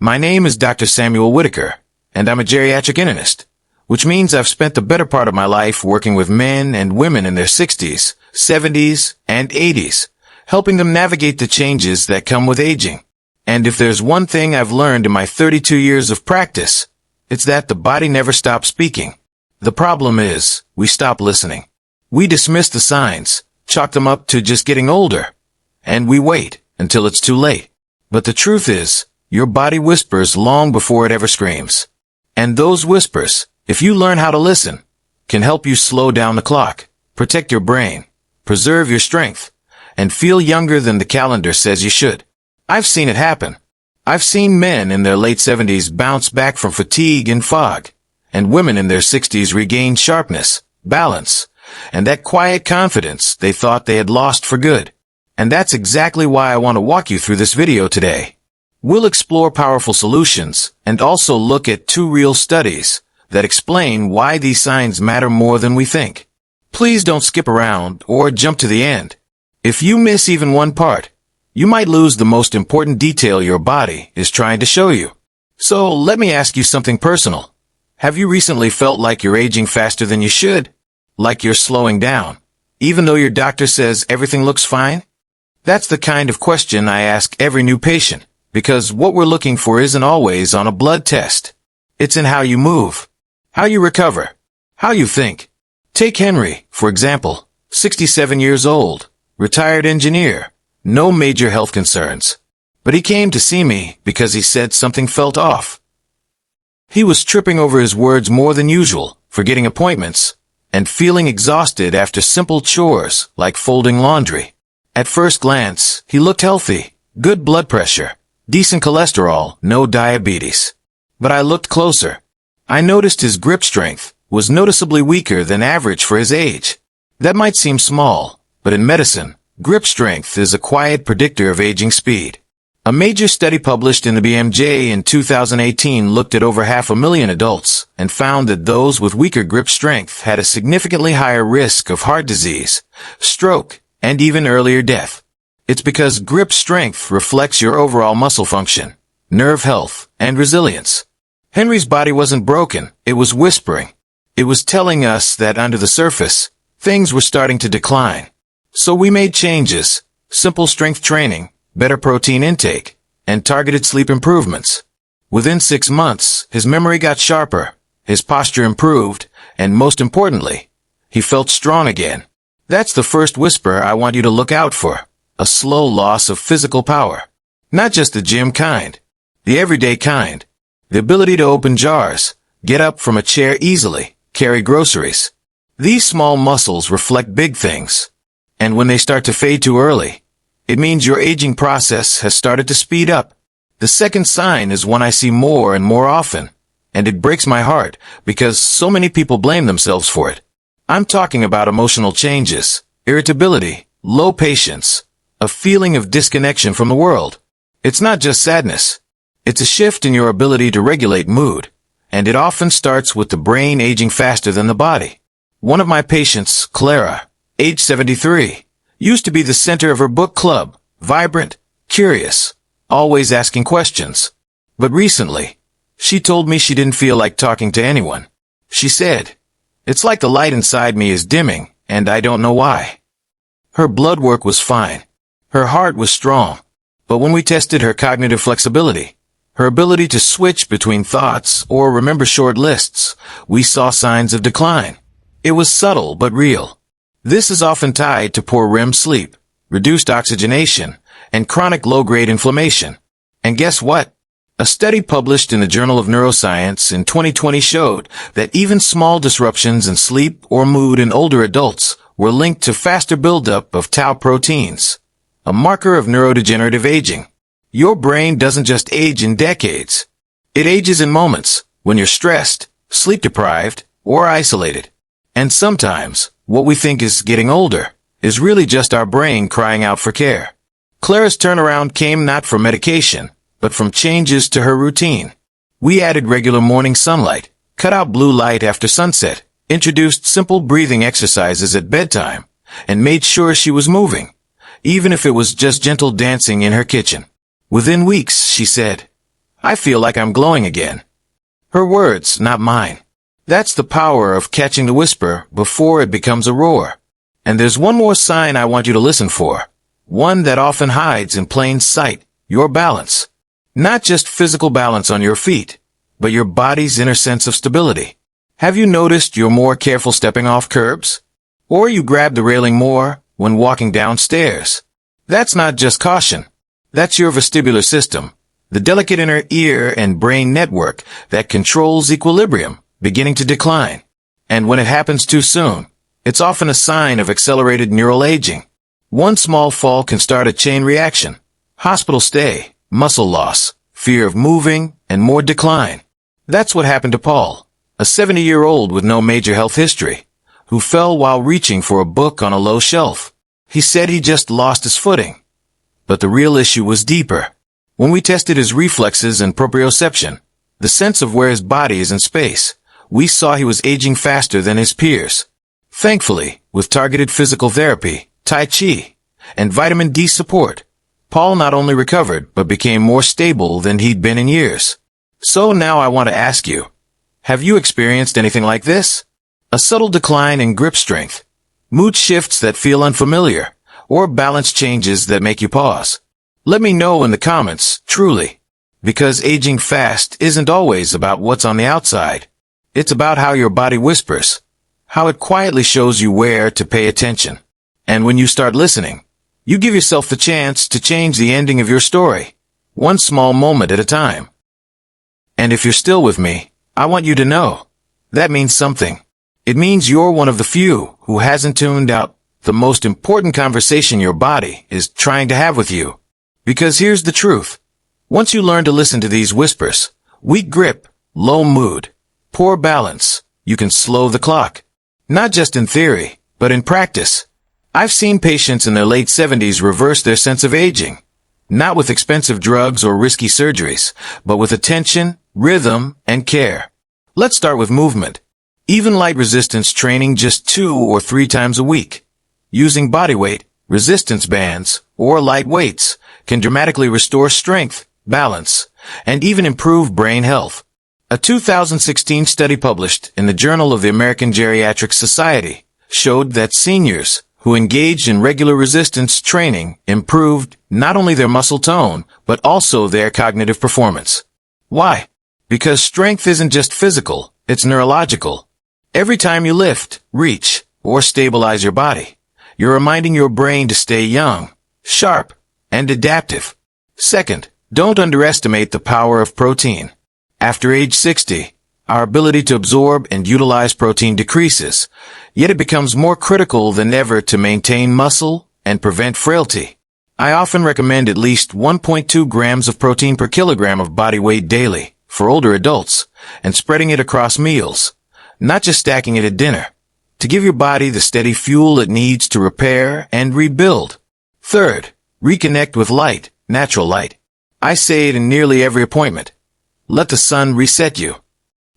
My name is Dr. Samuel Whitaker, and I'm a geriatric internist, which means I've spent the better part of my life working with men and women in their 60s, 70s, and 80s, helping them navigate the changes that come with aging. And if there's one thing I've learned in my 32 years of practice, it's that the body never stops speaking. The problem is, we stop listening. We dismiss the signs, chalk them up to just getting older, and we wait until it's too late. But the truth is, your body whispers long before it ever screams. And those whispers, if you learn how to listen, can help you slow down the clock, protect your brain, preserve your strength, and feel younger than the calendar says you should. I've seen it happen. I've seen men in their late 70s bounce back from fatigue and fog, and women in their 60s regain sharpness, balance, and that quiet confidence they thought they had lost for good. And that's exactly why I want to walk you through this video today. We'll explore powerful solutions and also look at 2 real studies that explain why these signs matter more than we think. Please don't skip around or jump to the end. If you miss even one part, you might lose the most important detail your body is trying to show you. So let me ask you something personal. Have you recently felt like you're aging faster than you should? Like you're slowing down, even though your doctor says everything looks fine? That's the kind of question I ask every new patient, because what we're looking for isn't always on a blood test. It's in how you move, how you recover, how you think. Take Henry, for example, 67 years old, retired engineer, no major health concerns. But he came to see me because he said something felt off. He was tripping over his words more than usual, forgetting appointments, and feeling exhausted after simple chores like folding laundry. At first glance, he looked healthy, good blood pressure, decent cholesterol, no diabetes. But I looked closer. I noticed his grip strength was noticeably weaker than average for his age. That might seem small, but in medicine, grip strength is a quiet predictor of aging speed. A major study published in the BMJ in 2018 looked at over 500,000 adults and found that those with weaker grip strength had a significantly higher risk of heart disease, stroke, and even earlier death. It's because grip strength reflects your overall muscle function, nerve health, and resilience. Henry's body wasn't broken, it was whispering. It was telling us that under the surface, things were starting to decline. So we made changes, simple strength training, better protein intake, and targeted sleep improvements. Within 6 months, his memory got sharper, his posture improved, and most importantly, he felt strong again. That's the first whisper I want you to look out for. A slow loss of physical power. Not just the gym kind, the everyday kind. The ability to open jars, get up from a chair easily, carry groceries. These small muscles reflect big things. And when they start to fade too early, it means your aging process has started to speed up. The second sign is one I see more and more often, and it breaks my heart because so many people blame themselves for it. I'm talking about emotional changes, irritability, low patience, a feeling of disconnection from the world. It's not just sadness. It's a shift in your ability to regulate mood, and it often starts with the brain aging faster than the body. One of my patients, Clara, age 73, used to be the center of her book club, vibrant, curious, always asking questions. But recently, she told me she didn't feel like talking to anyone. She said, "It's like the light inside me is dimming, and I don't know why." Her blood work was fine. Her heart was strong. But when we tested her cognitive flexibility, her ability to switch between thoughts or remember short lists, we saw signs of decline. It was subtle but real. This is often tied to poor REM sleep, reduced oxygenation, and chronic low-grade inflammation. And guess what? A study published in the Journal of Neuroscience in 2020 showed that even small disruptions in sleep or mood in older adults were linked to faster buildup of tau proteins, a marker of neurodegenerative aging. Your brain doesn't just age in decades. It ages in moments when you're stressed, sleep-deprived, or isolated. And sometimes, what we think is getting older is really just our brain crying out for care. Clara's turnaround came not from medication, but from changes to her routine. We added regular morning sunlight, cut out blue light after sunset, introduced simple breathing exercises at bedtime, and made sure she was moving, even if it was just gentle dancing in her kitchen. Within weeks, she said, I feel like I'm glowing again." Her words, not mine. That's the power of catching the whisper before it becomes a roar. And there's one more sign I want you to listen for. One that often hides in plain sight: your balance. Not just physical balance on your feet, but your body's inner sense of stability. Have you noticed you're more careful stepping off curbs? Or you grab the railing more when walking downstairs? That's not just caution. That's your vestibular system, the delicate inner ear and brain network that controls equilibrium, beginning to decline. And when it happens too soon, it's often a sign of accelerated neural aging. One small fall can start a chain reaction: hospital stay, muscle loss, fear of moving, and more decline. That's what happened to Paul, a 70-year-old with no major health history, who fell while reaching for a book on a low shelf. He said he just lost his footing. But the real issue was deeper. When we tested his reflexes and proprioception, the sense of where his body is in space, we saw he was aging faster than his peers. Thankfully, with targeted physical therapy, Tai Chi, and vitamin D support, Paul not only recovered, but became more stable than he'd been in years. So now I want to ask you, have you experienced anything like this? A subtle decline in grip strength, mood shifts that feel unfamiliar, or balance changes that make you pause? Let me know in the comments, truly. Because aging fast isn't always about what's on the outside. It's about how your body whispers, how it quietly shows you where to pay attention. And when you start listening, you give yourself the chance to change the ending of your story, one small moment at a time. And if you're still with me, I want you to know, that means something. It means you're one of the few who hasn't tuned out the most important conversation your body is trying to have with you. Because here's the truth. Once you learn to listen to these whispers, weak grip, low mood, poor balance, you can slow the clock. Not just in theory, but in practice. I've seen patients in their late 70s reverse their sense of aging. Not with expensive drugs or risky surgeries, but with attention, rhythm, and care. Let's start with movement. Even light resistance training just 2 or 3 times a week, using body weight, resistance bands, or light weights, can dramatically restore strength, balance, and even improve brain health. A 2016 study published in the Journal of the American Geriatric Society showed that seniors who engaged in regular resistance training improved not only their muscle tone, but also their cognitive performance. Why? Because strength isn't just physical, it's neurological. Every time you lift, reach, or stabilize your body, you're reminding your brain to stay young, sharp, and adaptive. Second, don't underestimate the power of protein. After age 60, our ability to absorb and utilize protein decreases, yet it becomes more critical than ever to maintain muscle and prevent frailty. I often recommend at least 1.2 grams of protein per kilogram of body weight daily for older adults, and spreading it across meals, not just stacking it at dinner, to give your body the steady fuel it needs to repair and rebuild. Third, reconnect with light, natural light. I say it in nearly every appointment. Let the sun reset you.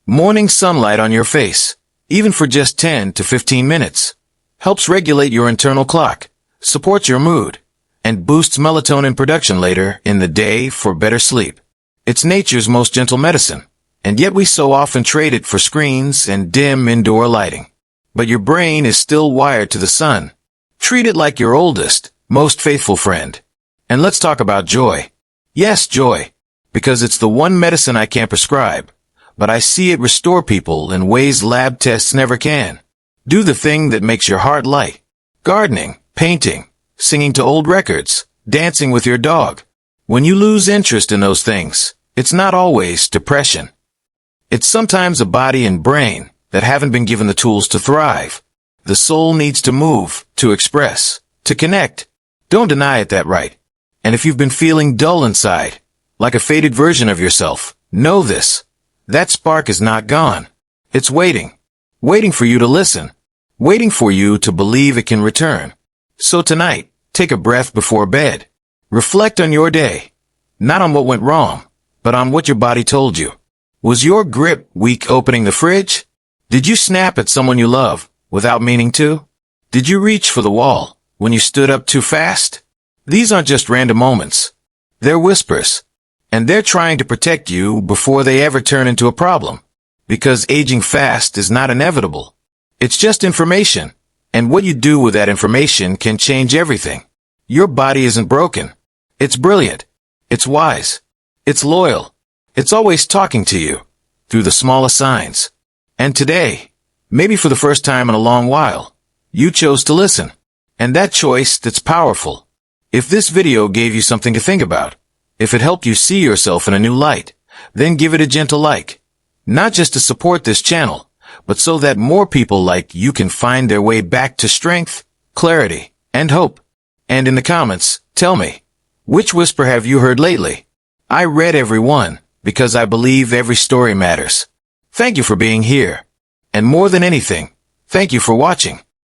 Morning sunlight on your face, even for just 10 to 15 minutes, helps regulate your internal clock, supports your mood, and boosts melatonin production later in the day for better sleep. It's nature's most gentle medicine, and yet we so often trade it for screens and dim indoor lighting. But your brain is still wired to the sun. Treat it like your oldest, most faithful friend. And let's talk about joy. Yes, joy. Because it's the one medicine I can't prescribe, but I see it restore people in ways lab tests never can. Do the thing that makes your heart light. Gardening, painting, singing to old records, dancing with your dog. When you lose interest in those things, it's not always depression. It's sometimes a body and brain that haven't been given the tools to thrive. The soul needs to move, to express, to connect. Don't deny it that right. And if you've been feeling dull inside, like a faded version of yourself, know this. That spark is not gone. It's waiting. Waiting for you to listen. Waiting for you to believe it can return. So tonight, take a breath before bed. Reflect on your day. Not on what went wrong, but on what your body told you. Was your grip weak opening the fridge? Did you snap at someone you love without meaning to? Did you reach for the wall when you stood up too fast? These aren't just random moments. They're whispers. And they're trying to protect you before they ever turn into a problem. Because aging fast is not inevitable. It's just information. And what you do with that information can change everything. Your body isn't broken. It's brilliant. It's wise. It's loyal. It's always talking to you. Through the smallest signs. And today, maybe for the first time in a long while, you chose to listen. And that choice, that's powerful. If this video gave you something to think about, if it helped you see yourself in a new light, then give it a gentle like. Not just to support this channel, but so that more people like you can find their way back to strength, clarity, and hope. And in the comments, tell me, which whisper have you heard lately? I read every one, because I believe every story matters. Thank you for being here. And more than anything, thank you for watching.